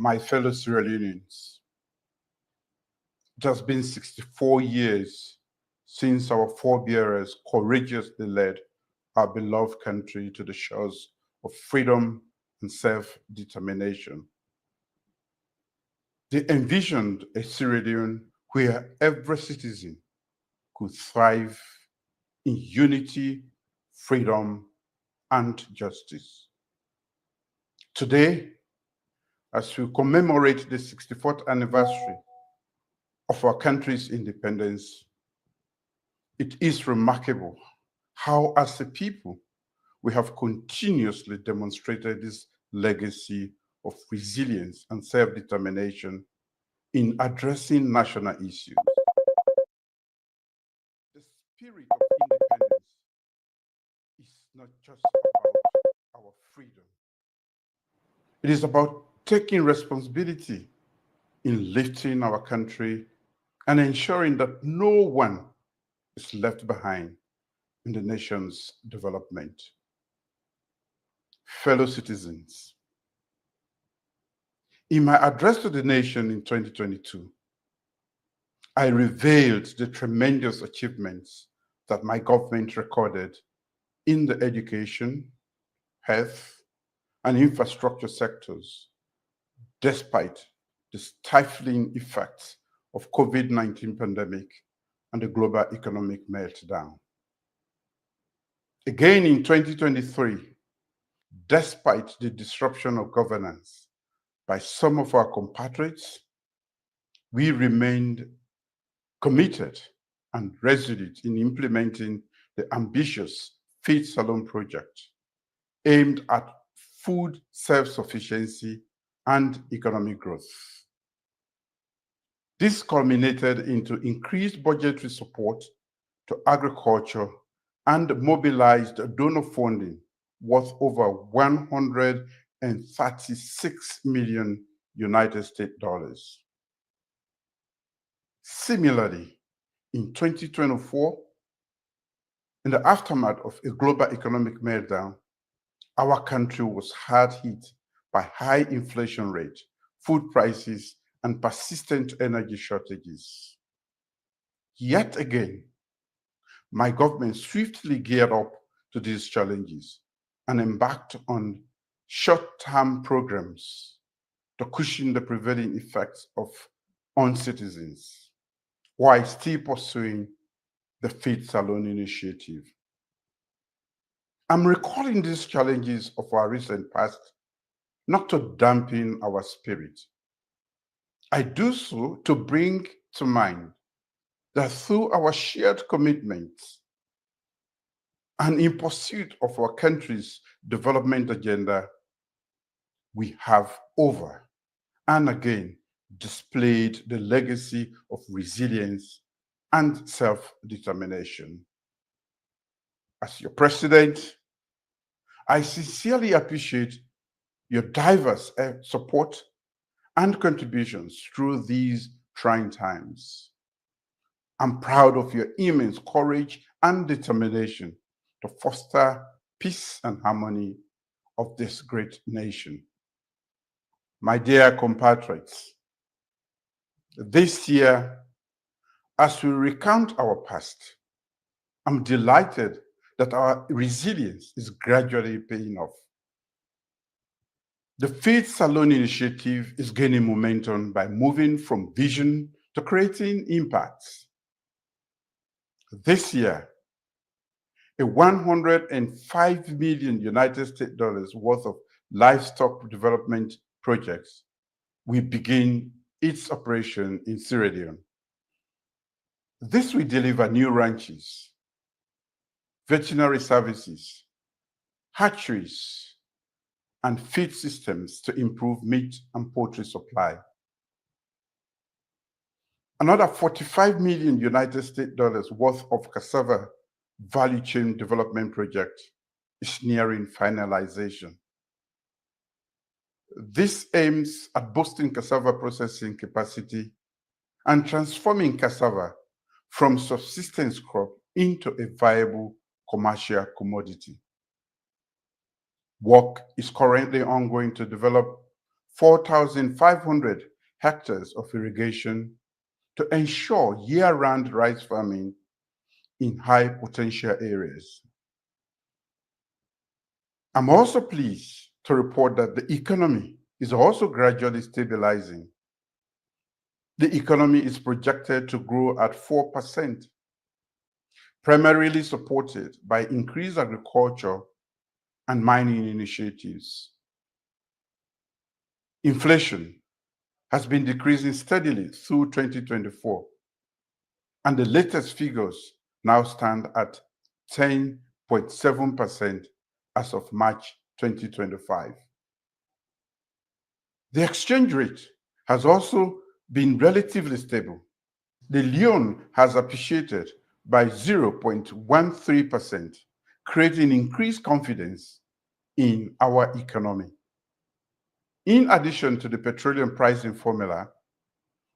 My fellow Sierra Leoneans, it has been 64 years since our forebearers courageously led our beloved country to the shores of freedom and self-determination. They envisioned a Sierra Leone where every citizen could thrive in unity, freedom, and justice. Today, as we commemorate the 64th anniversary of our country's independence, it is remarkable how, as a people, we have continuously demonstrated this legacy of resilience and self-determination in addressing national issues. The spirit of independence is not just about our freedom. It is about taking responsibility in lifting our country and ensuring that no one is left behind in the nation's development. Fellow citizens, in my address to the nation in 2022, I revealed the tremendous achievements that my government recorded in the education, health, and infrastructure sectors, despite the stifling effects of COVID-19 pandemic and the global economic meltdown. Again in 2023, despite the disruption of governance by some of our compatriots, we remained committed and resolute in implementing the ambitious Feed Salon project aimed at food self-sufficiency and economic growth. This culminated into increased budgetary support to agriculture and mobilized donor funding worth over $136 million United States dollars. Similarly, in 2024, in the aftermath of a global economic meltdown, our country was hard hit by high inflation rate, food prices, and persistent energy shortages. Yet again, my government swiftly geared up to these challenges and embarked on short-term programs to cushion the prevailing effects on citizens, while still pursuing the Feed Salon initiative. I'm recalling these challenges of our recent past not to dampen our spirit. I do so to bring to mind that through our shared commitments and in pursuit of our country's development agenda, we have over and again displayed the legacy of resilience and self-determination. As your president, I sincerely appreciate your diverse support and contributions through these trying times. I'm proud of your immense courage and determination to foster peace and harmony of this great nation. My dear compatriots, this year, as we recount our past, I'm delighted that our resilience is gradually paying off. The Feed Salon initiative is gaining momentum by moving from vision to creating impacts. This year, a $105 million United States dollars worth of livestock development projects will begin its operation in Sierra Leone. This will deliver new ranches, veterinary services, hatcheries, and feed systems to improve meat and poultry supply. Another $45 million United States dollars worth of cassava value chain development project is nearing finalization. This aims at boosting cassava processing capacity and transforming cassava from subsistence crop into a viable commercial commodity. Work is currently ongoing to develop 4,500 hectares of irrigation to ensure year-round rice farming in high potential areas. I'm also pleased to report that the economy is also gradually stabilizing. The economy is projected to grow at 4%, primarily supported by increased agriculture and mining initiatives. Inflation has been decreasing steadily through 2024, and the latest figures now stand at 10.7% as of March 2025. The exchange rate has also been relatively stable. The Leone has appreciated by 0.13%, creating increased confidence in our economy. In addition to the petroleum pricing formula,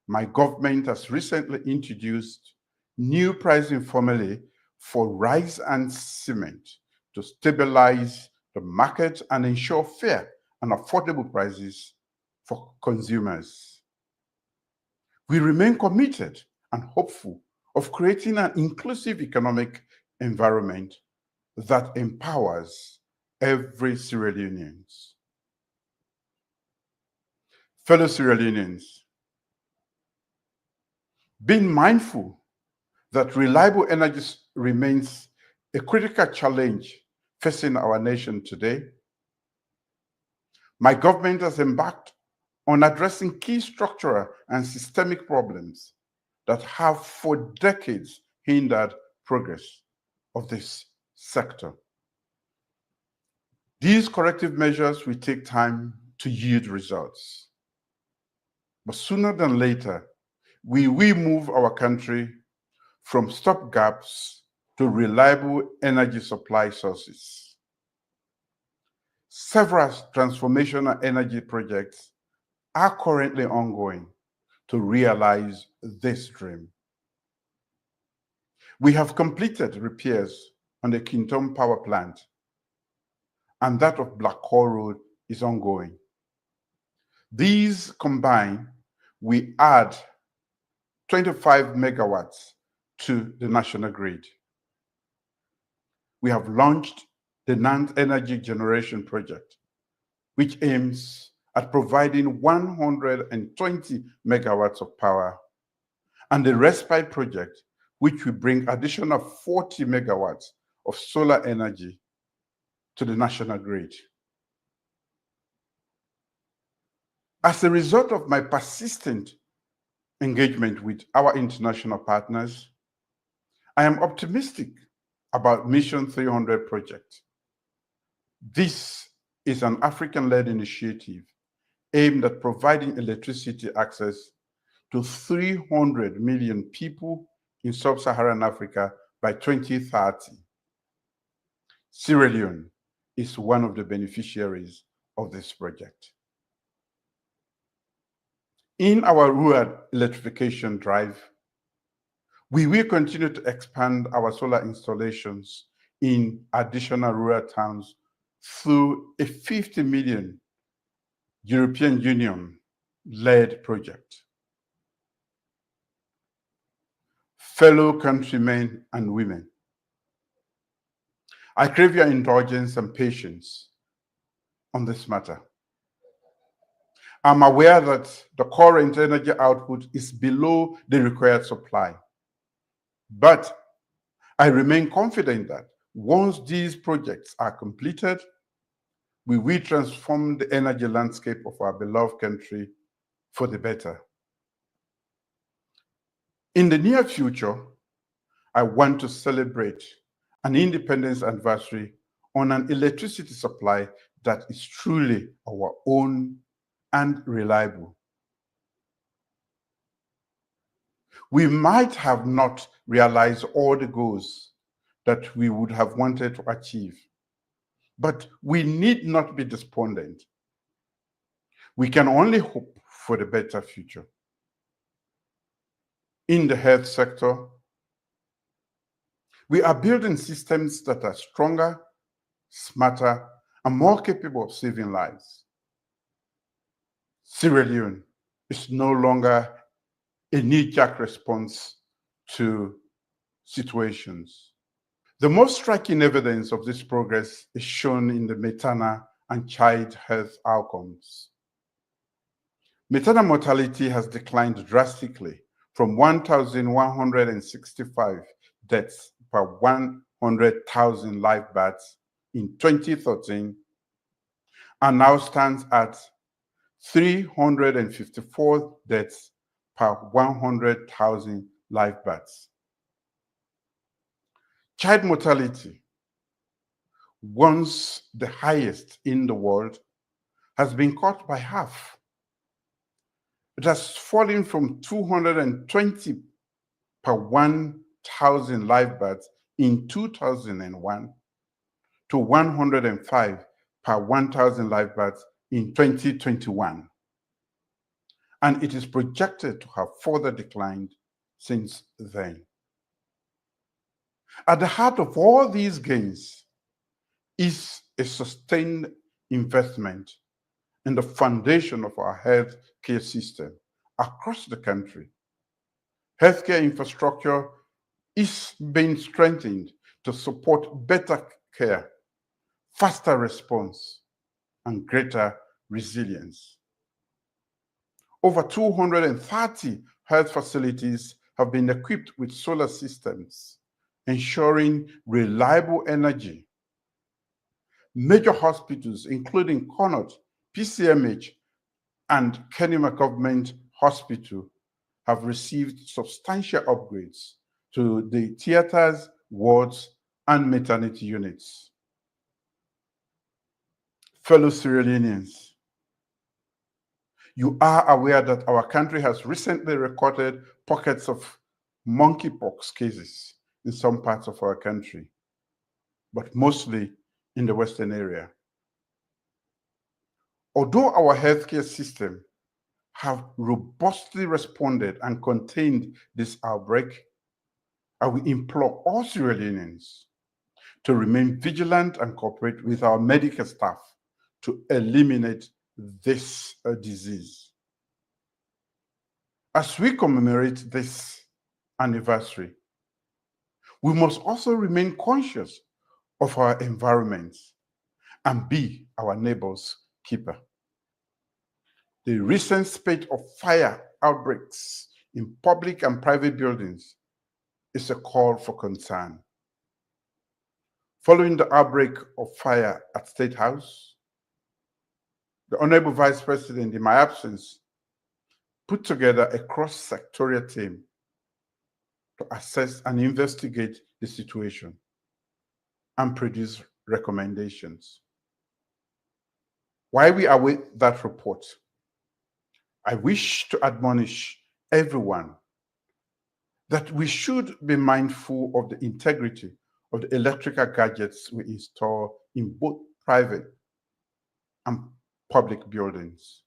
my government has recently introduced new pricing formulae for rice and cement to stabilize the market and ensure fair and affordable prices for consumers. We remain committed and hopeful of creating an inclusive economic environment that empowers every Sierra Leonean. Fellow Sierra Leoneans, being mindful that reliable energy remains a critical challenge facing our nation today, my government has embarked on addressing key structural and systemic problems that have for decades hindered progress of this sector. These corrective measures will take time to yield results, but sooner than later, we will move our country from stopgaps to reliable energy supply sources. Several transformational energy projects are currently ongoing to realize this dream. We have completed repairs on the Kintom Power Plant, and that of Black Hole Road is ongoing. These combined, we add 25 megawatts to the national grid. We have launched the NAND Energy Generation Project, which aims at providing 120 megawatts of power, and the Respite Project, which will bring additional 40 megawatts of solar energy to the national grid. As a result of my persistent engagement with our international partners, I am optimistic about Mission 300 project. This is an African-led initiative aimed at providing electricity access to 300 million people in sub-Saharan Africa by 2030. Sierra Leone is one of the beneficiaries of this project. In our rural electrification drive, we will continue to expand our solar installations in additional rural towns through a 50 million European Union-led project. Fellow countrymen and women, I crave your indulgence and patience on this matter. I'm aware that the current energy output is below the required supply, but I remain confident that once these projects are completed, we will transform the energy landscape of our beloved country for the better. In the near future, I want to celebrate an independence anniversary on an electricity supply that is truly our own and reliable. We might have not realized all the goals that we would have wanted to achieve, but we need not be despondent. We can only hope for the better future. In the health sector, we are building systems that are stronger, smarter, and more capable of saving lives. Sierra Leone is no longer a knee-jerk response to situations. The most striking evidence of this progress is shown in the maternal and child health outcomes. Maternal mortality has declined drastically from 1,165 deaths per 100,000 live births in 2013 and now stands at 354 deaths per 100,000 live births. Child mortality, once the highest in the world, has been cut by half. It has fallen from 220 per 1,000 live births in 2001 to 105 per 1,000 live births in 2021. And it is projected to have further declined since then. At the heart of all these gains is a sustained investment in the foundation of our health care system across the country. Healthcare infrastructure is being strengthened to support better care, faster response, and greater resilience. Over 230 health facilities have been equipped with solar systems, ensuring reliable energy. Major hospitals, including Connaught, PCMH, and Kenema Government Hospital, have received substantial upgrades to the theaters, wards, and maternity units. Fellow Sierra Leoneans, you are aware that our country has recently recorded pockets of monkeypox cases in some parts of our country, but mostly in the Western area. Although our healthcare system have robustly responded and contained this outbreak, I will implore all Sierra Leoneans to remain vigilant and cooperate with our medical staff to eliminate this disease. As we commemorate this anniversary, we must also remain conscious of our environment and be our neighbor's keeper. The recent spate of fire outbreaks in public and private buildings is a call for concern. Following the outbreak of fire at State House, the Honorable Vice President, in my absence, put together a cross-sectorial team to assess and investigate the situation and produce recommendations. While we await that report, I wish to admonish everyone that we should be mindful of the integrity of the electrical gadgets we install in both private and public buildings.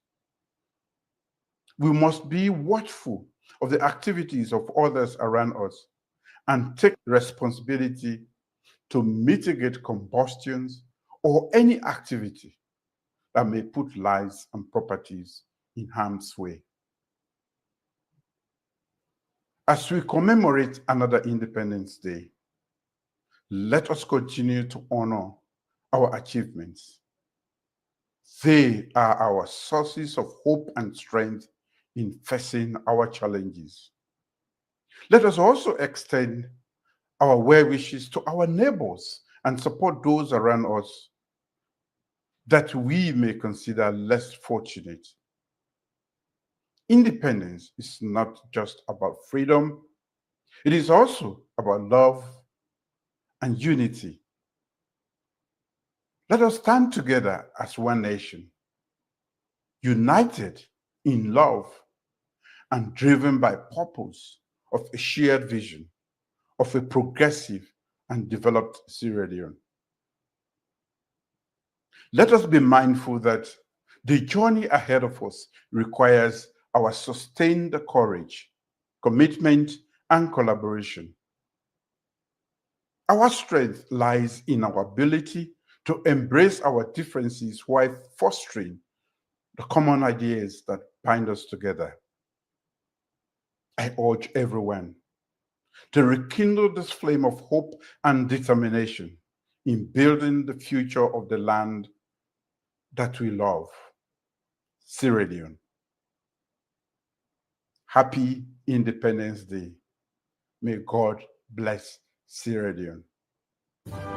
We must be watchful of the activities of others around us and take responsibility to mitigate combustions or any activity that may put lives and properties in harm's way. As we commemorate another Independence Day, let us continue to honor our achievements. They are our sources of hope and strength in facing our challenges. Let us also extend our well wishes to our neighbors and support those around us that we may consider less fortunate. Independence is not just about freedom, it is also about love and unity. Let us stand together as one nation, united in love and driven by purpose of a shared vision of a progressive and developed Sierra Leone. Let us be mindful that the journey ahead of us requires our sustained courage, commitment, and collaboration. Our strength lies in our ability to embrace our differences while fostering the common ideas that bind us together. I urge everyone to rekindle this flame of hope and determination in building the future of the land that we love, Sierra Leone. Happy Independence Day. May God bless Sierra Leone.